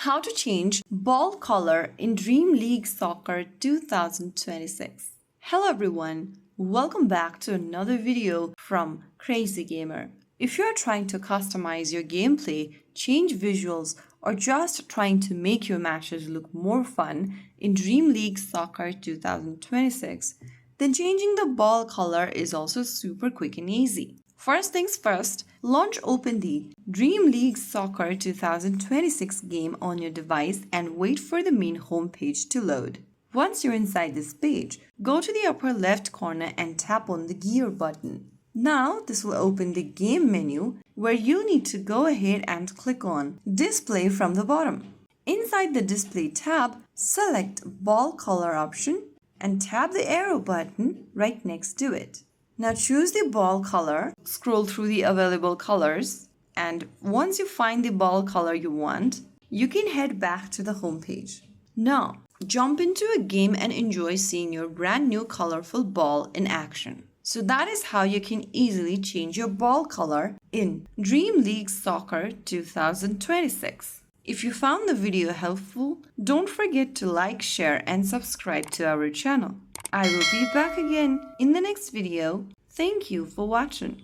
How to change ball color in Dream League Soccer 2026. Hello everyone, welcome back to another video from Crazy Gamer. If you are trying to customize your gameplay, change visuals, or just trying to make your matches look more fun in Dream League Soccer 2026, then changing the ball color is also super quick and easy. First things first, launch open the Dream League Soccer 2026 game on your device and wait for the main homepage to load. Once you're inside this page, go to the upper left corner and tap on the gear button. Now this will open the game menu where you need to go ahead and click on Display from the bottom. Inside the Display tab, select Ball Color option and tap the arrow button right next to it. Now choose the ball color, scroll through the available colors, and once you find the ball color you want, you can head back to the home page. Now, jump into a game and enjoy seeing your brand new colorful ball in action. So that is how you can easily change your ball color in Dream League Soccer 2026. If you found the video helpful, don't forget to like, share, and subscribe to our channel. I will be back again in the next video. Thank you for watching.